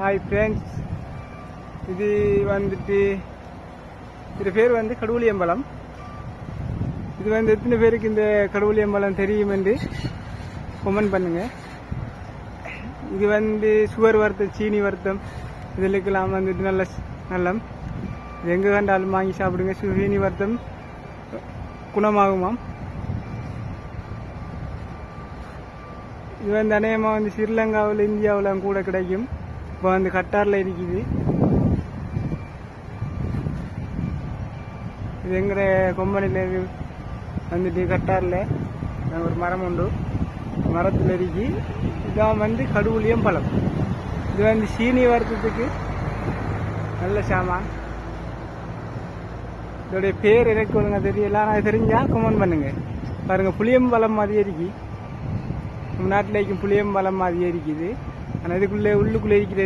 Hi friends, இது வந்துட்டு இது பேர் வந்து கடவுளியம்பலம். இது வந்து எத்தனை பேருக்கு இந்த கடவுளியம்பலம் தெரியும் என்று கமெண்ட் பண்ணுங்க. இது வந்து சுகர் வருத்தம், சீனி வருத்தம் இதுலக்கெல்லாம் வந்துட்டு நல்லம். இது எங்கே கண்டாலும் வாங்கி சாப்பிடுங்க. சீனி வருத்தம் குணமாகுமாம். இது வந்து அநேகமாக வந்து ஸ்ரீலங்காவில், இந்தியாவில் கூட கிடைக்கும். இப்போ வந்து கட்டாரில் இருக்குது. இது எங்கட கொம்பனில் வந்துட்டு கட்டாரில் ஒரு மரம் உண்டு, மரத்தில் இருக்கு. இதான் வந்து கடவுளியம் பழம். இது வந்து சீனி வருத்தத்துக்கு நல்ல சாமான். இதோடைய பேர் எனக்கு ஒழுங்கா தெரியல, நான் தெரிஞ்சா கமெண்ட் பண்ணுங்க. பாருங்க, புளியம்பழம் மாதிரியே இருக்கு. நம்ம நாட்டில் இருக்கும் புளியம்பழம் மாதிரியே இருக்குது. ஆனால் இதுக்குள்ளே உள்ளுக்குள்ளே இருக்கிறது